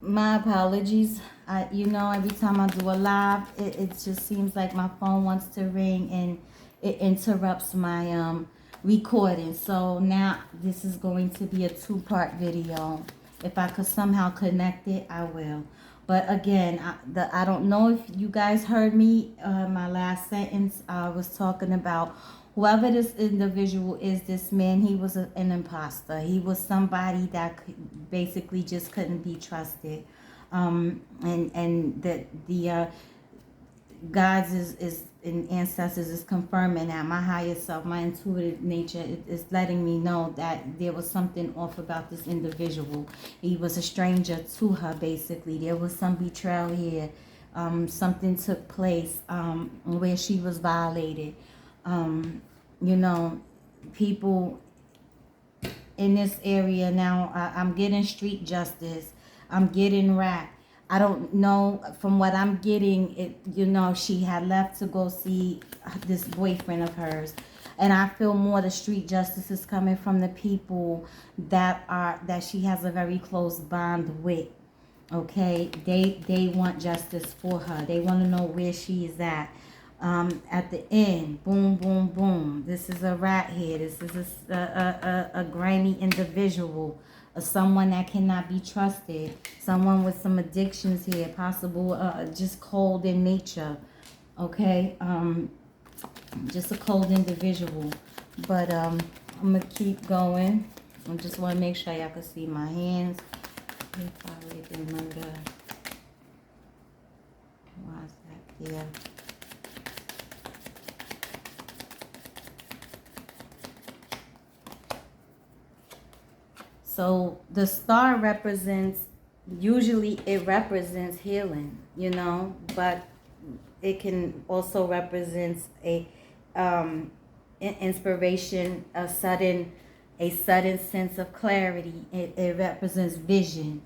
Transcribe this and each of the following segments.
My apologies. Every time I do a live, it just seems like my phone wants to ring and it interrupts my recording. So now this is going to be a two-part video. If I could somehow connect it, I will. But again, I don't know if you guys heard me. My last sentence, I was talking about whoever this individual is, this man, he was an imposter. He was somebody that basically just couldn't be trusted. And the God's is and ancestors is confirming that my higher self, my intuitive nature is letting me know that there was something off about this individual. He was a stranger to her, basically. There was some betrayal here. Something took place where she was violated. You know, people in this area now, I'm getting street justice. I'm getting rap. I don't know, from what I'm getting, she had left to go see this boyfriend of hers. And I feel more the street justice is coming from the people that she has a very close bond with. Okay, they want justice for her. They want to know where she is at the end. Boom, boom, boom. This is a rat here. This is a grimy individual, someone that cannot be trusted, someone with some addictions here, possible just cold in nature. Okay, just a cold individual. But I'm gonna keep going. I just want to make sure y'all can see my hands. If I read them under, why is that there? So the star usually it represents healing, but it can also represent inspiration, a sudden sense of clarity. It represents vision.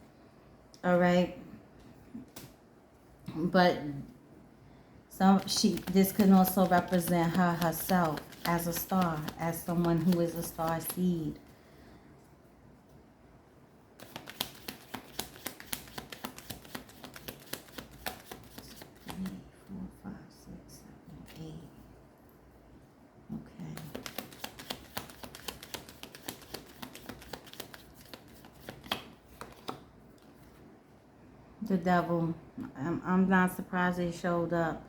All right. But this can also represent her herself as a star, as someone who is a star seed. The devil. I'm not surprised he showed up.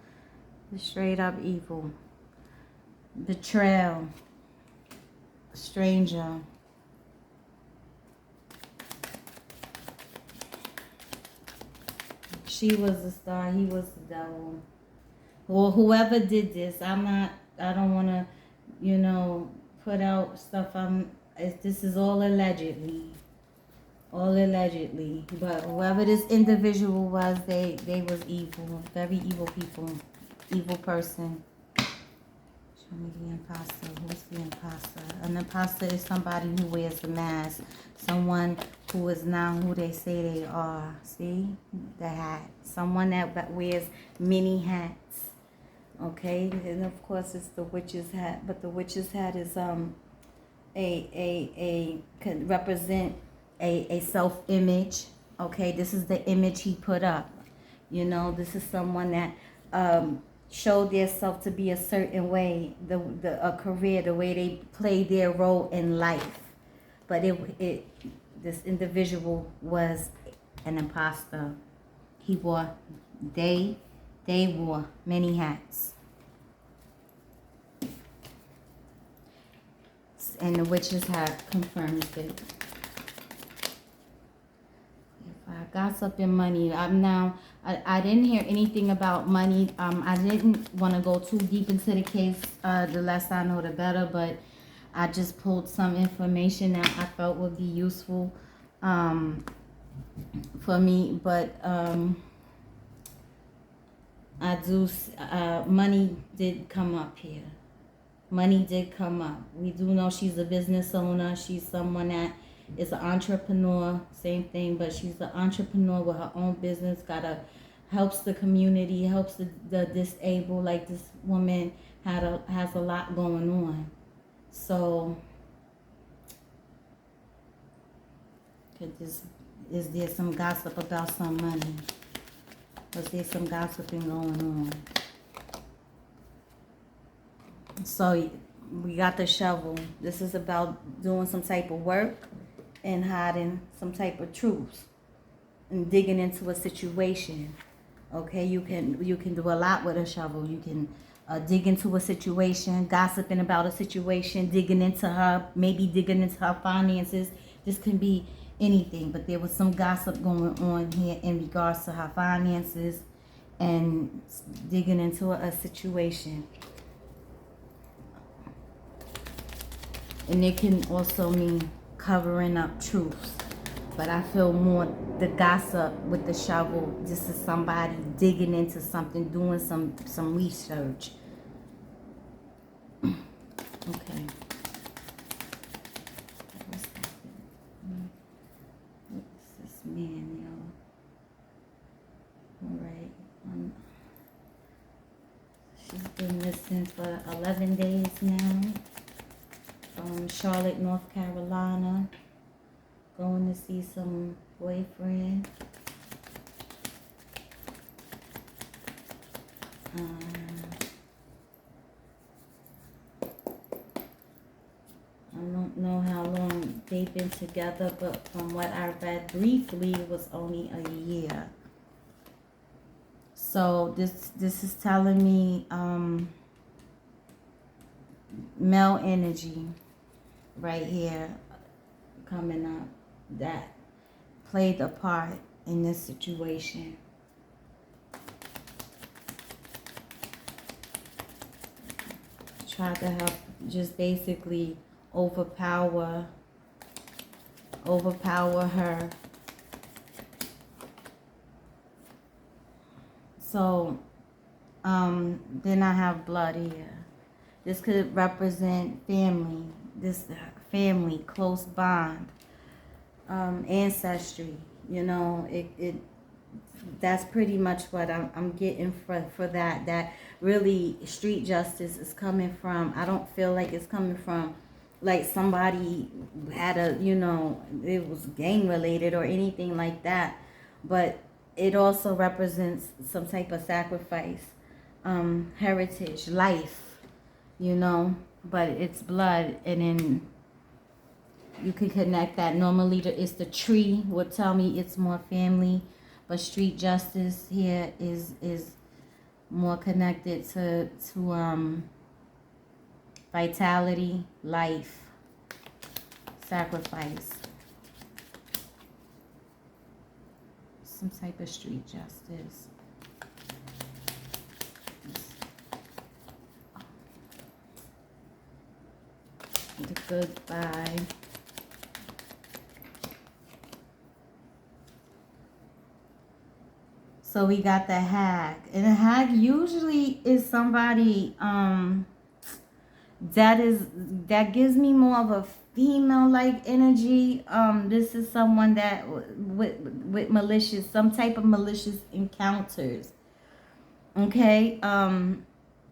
The straight up evil. Betrayal. Stranger. She was the star. He was the devil. Well, whoever did this, I don't want to, put out stuff. This is all allegedly. All allegedly. But whoever this individual was, they was evil. Very evil people. Evil person. Show me the imposter. Who's the imposter? An imposter is somebody who wears a mask. Someone who is not who they say they are. See? The hat. Someone that wears many hats. Okay? And of course it's the witch's hat. But the witch's hat is could represent a self-image. Okay, this is the image he put up. This is someone that showed themselves to be a certain way, a career, the way they play their role in life. But this individual was an imposter. They wore many hats. And the witches have confirmed it. Gossip and money. I didn't hear anything about money. I didn't want to go too deep into the case. The less I know, the better. But I just pulled some information that I felt would be useful for me. But money did come up here. Money did come up. We do know she's a business owner. She's someone that is an entrepreneur, same thing, but she's an entrepreneur with her own business, helps the community, helps the disabled. Like, this woman has a lot going on. So Is there some gossip about some money? Was there some gossiping going on? So we got the shovel. This is about doing some type of work and hiding some type of truths and digging into a situation. Okay, you can do a lot with a shovel. You can dig into a situation, gossiping about a situation, digging into her, maybe digging into her finances. This can be anything, but there was some gossip going on here in regards to her finances and digging into a situation. And it can also mean covering up truths. But I feel more the gossip with the shovel. This is somebody digging into something, doing some research. Okay. What's this man, y'all? All right. She's been missing for 11 days now. From Charlotte, North Carolina. Going to see some boyfriend. I don't know how long they've been together, but from what I read briefly, it was only a year. So this is telling me male energy right here coming up that played a part in this situation. Try to help just basically overpower her. So then I have blood here. This could represent family. This family, close bond, ancestry. You know, it that's pretty much what I'm getting for that. That really street justice is coming from. I don't feel like it's coming from like somebody had a, you know, it was gang related or anything like that. But it also represents some type of sacrifice, heritage, life, you know, but it's blood. And then you can connect that. Normally it's the tree would tell me it's more family, but street justice here is more connected to vitality, life, sacrifice, some type of street justice. The goodbye. So we got the hag. And the hag usually is somebody that gives me more of a female like energy. This is someone that with malicious, some type of malicious encounters. Okay?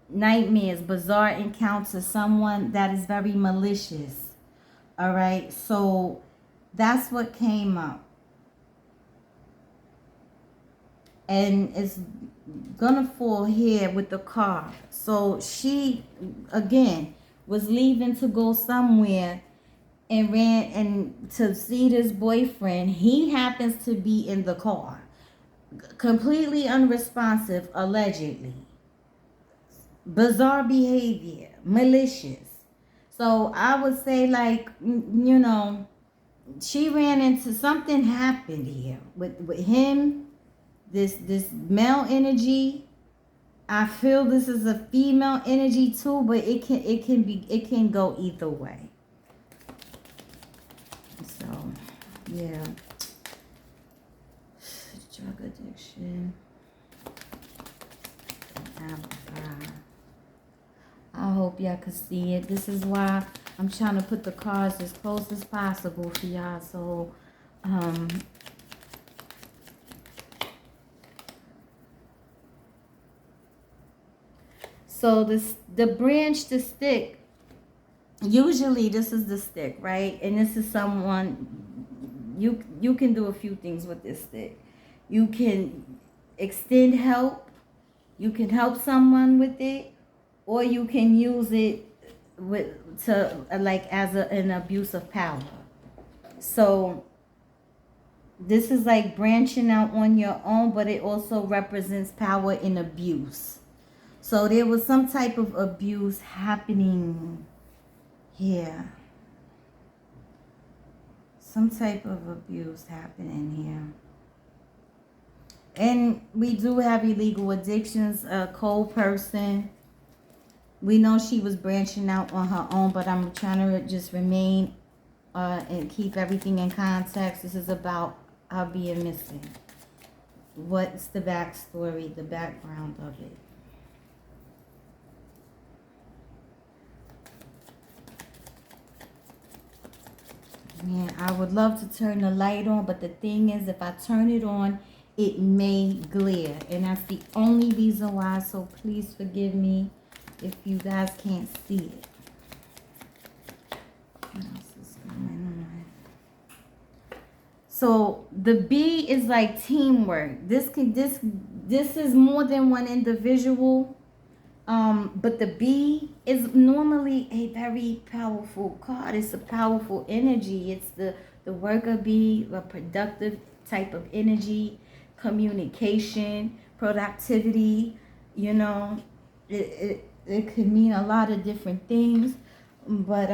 Nightmares, bizarre encounters, someone that is very malicious. All right? So that's what came up. And it's gonna fall here with the car. So she, again, was leaving to go somewhere and ran and to see this boyfriend. He happens to be in the car. Completely unresponsive, allegedly. Bizarre behavior, malicious. So I would say, like, you know, she ran into something happened here with him. This male energy, I feel this is a female energy too, but it can go either way. So, yeah. Drug addiction. I hope y'all can see it. This is why I'm trying to put the cards as close as possible for y'all. So, so the branch, the stick, usually this is the stick, right? And this is someone, you can do a few things with this stick. You can extend help. You can help someone with it, or you can use it to like as an abuse of power. So this is like branching out on your own, but it also represents power in abuse. So there was some type of abuse happening here. Some type of abuse happening here. And we do have illegal addictions, a cold person. We know she was branching out on her own, but I'm trying to just remain and keep everything in context. This is about her being missing. What's the backstory, the background of it? Man, I would love to turn the light on, but the thing is, if I turn it on, it may glare. And that's the only reason why, so please forgive me if you guys can't see it. What else is going on? So the B is like teamwork. This is more than one individual. But the B is normally a very powerful card. It's a powerful energy. It's the worker bee, a productive type of energy, communication, productivity. You know, it could mean a lot of different things, but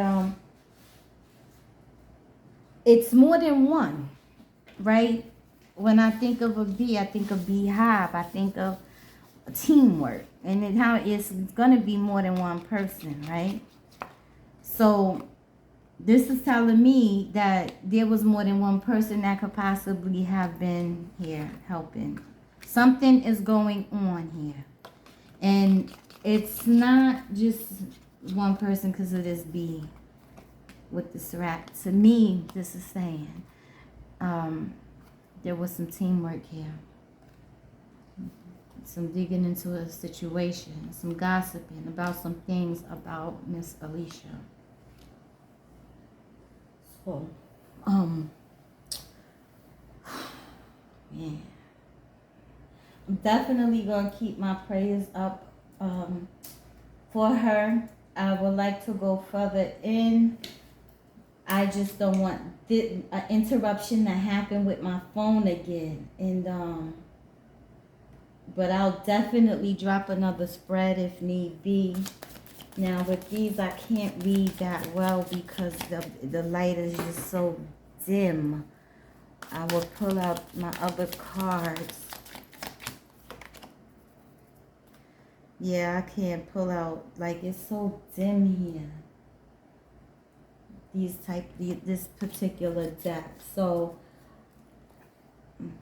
it's more than one, right? When I think of a bee, I think of beehive. I think of teamwork, and then how it's gonna be more than one person, right? So this is telling me that there was more than one person that could possibly have been here helping. Something is going on here, and it's not just one person because of this bee with this rat. To me, this is saying there was some teamwork here. Some digging into a situation, some gossiping about some things about Miss Allisha. So, yeah. I'm definitely gonna keep my prayers up for her. I would like to go further in. I just don't want an interruption to happen with my phone again, and but I'll definitely drop another spread if need be. Now with these, I can't read that well because the light is just so dim. I will pull out my other cards. Yeah, I can't pull out, like it's so dim here. This particular deck. So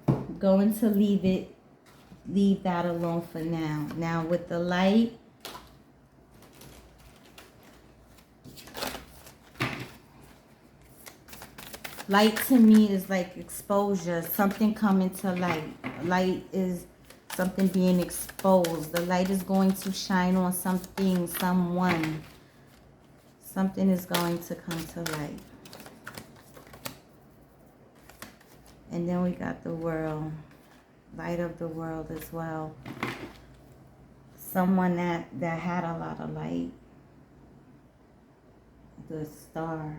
I'm going to leave that alone for now. Now with the light, light to me is like exposure, something coming to light. Light is something being exposed. The light is going to shine on something, someone. Something is going to come to light. And then we got the world. Light of the world as well. Someone that had a lot of light. The star.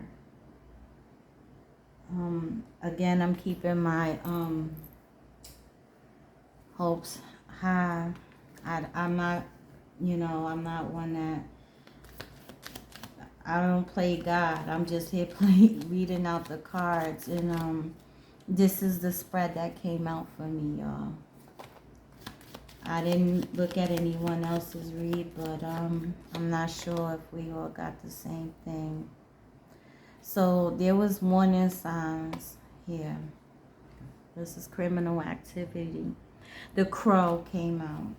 Again, I'm keeping my hopes high. I'm not, I'm not one that, I don't play God. I'm just here reading out the cards, and this is the spread that came out for me, y'all. I didn't look at anyone else's read, but I'm not sure if we all got the same thing. So there was warning signs here. This is criminal activity. The crow came out.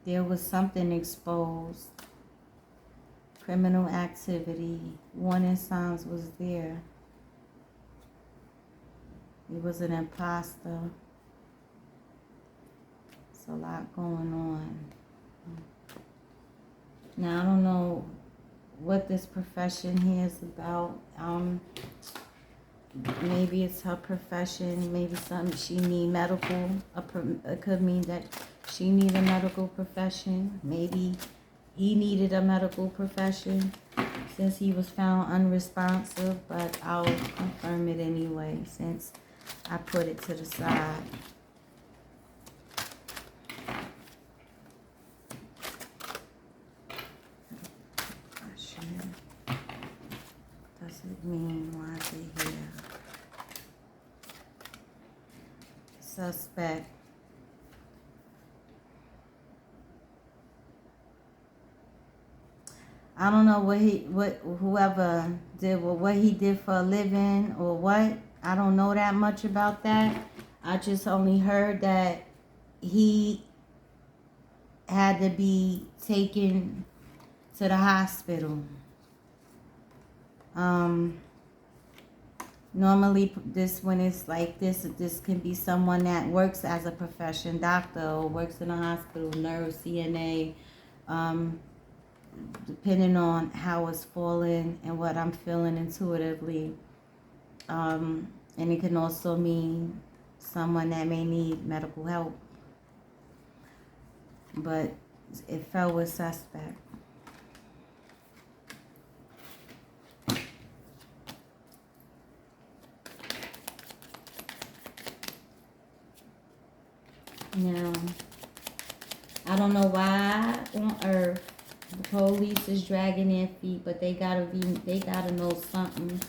There was something exposed. Criminal activity. Warning signs was there. He was an imposter. It's a lot going on. Now, I don't know what this profession here is about. Maybe it's her profession. Maybe she need medical. It could mean that she need a medical profession. Maybe he needed a medical profession since he was found unresponsive. But I'll confirm it anyway since I put it to the side. Does it mean why is it here? Suspect. I don't know whoever did what he did for a living or what. I don't know that much about that. I just only heard that he had to be taken to the hospital. Normally when it's like this can be someone that works as a profession, doctor, or works in a hospital, nurse, CNA, depending on how it's falling and what I'm feeling intuitively. And it can also mean someone that may need medical help. But it fell with suspect. Now, I don't know why on earth the police is dragging their feet, but they gotta know something.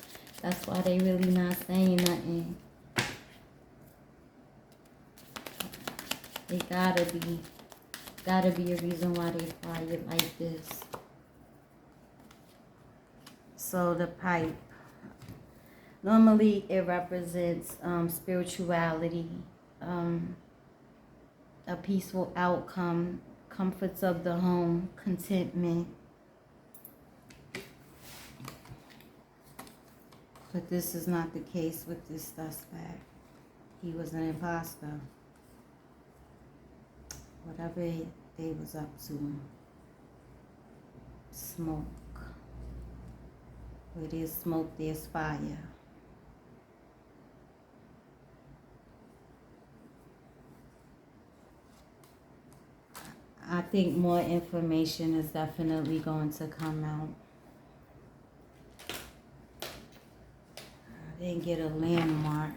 That's why they really not saying nothing. They gotta be a reason why they quiet like this. So the pipe, normally it represents spirituality, a peaceful outcome, comforts of the home, contentment. But this is not the case with this suspect. He was an imposter. Whatever they was up to. Smoke. Where there's smoke, there's fire. I think more information is definitely going to come out. I didn't get a landmark.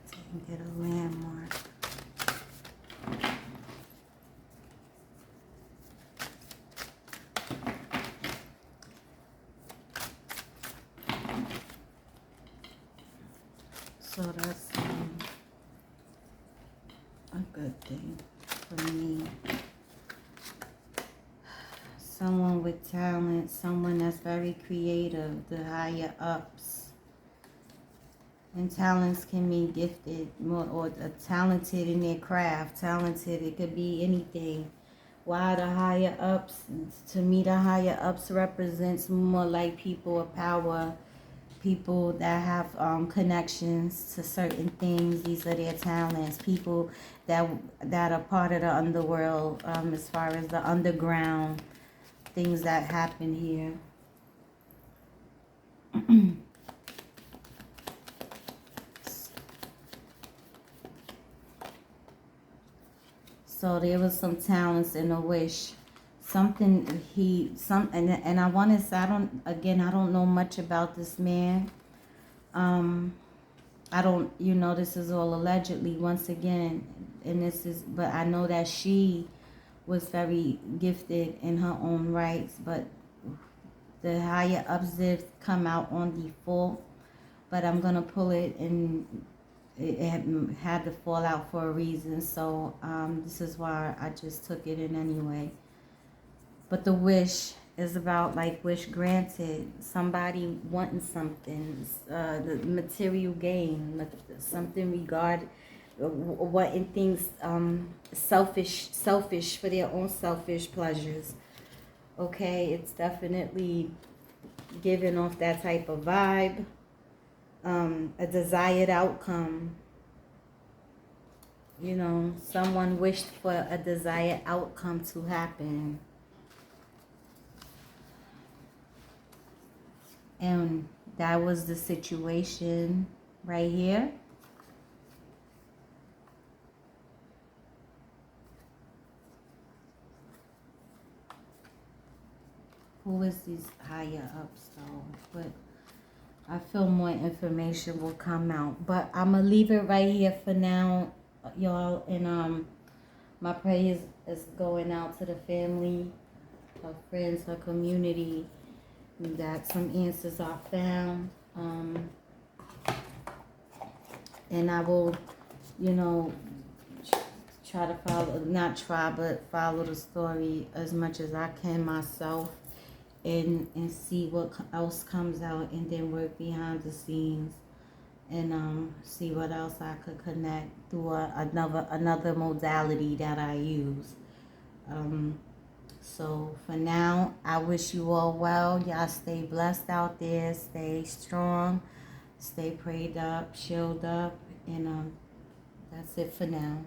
I didn't get a landmark. So that's a good thing for me. Someone with talent, someone that's very creative, the higher ups. And talents can mean gifted or talented in their craft. Talented, it could be anything. Why the higher ups? To me, the higher ups represents more like people of power, people that have connections to certain things. These are their talents. People that are part of the underworld, as far as the underground things that happen here. So there was some talents and a wish. And I want to say, I don't know much about this man. I don't, this is all allegedly once again, but I know that she was very gifted in her own rights, but the higher ups did come out on default, but I'm going to pull it, and it had to fall out for a reason, so this is why I just took it in anyway. But the wish is about like wish granted, somebody wanting something, the material gain, something wanting things selfish for their own selfish pleasures. Okay, it's definitely giving off that type of vibe, a desired outcome. you know, someone wished for a desired outcome to happen. And that was the situation right here. Who is these higher ups though? But I feel more information will come out. But I'm going to leave it right here for now, y'all. And my prayers is going out to the family, her friends, her community, that some answers are found. And I will, you know, try to follow, not try, but follow the story as much as I can myself, and see what else comes out, and then work behind the scenes and see what else I could connect through another modality that I use. So for now, I wish you all well. Y'all stay blessed out there. Stay strong. Stay prayed up, shielded up, and that's it for now.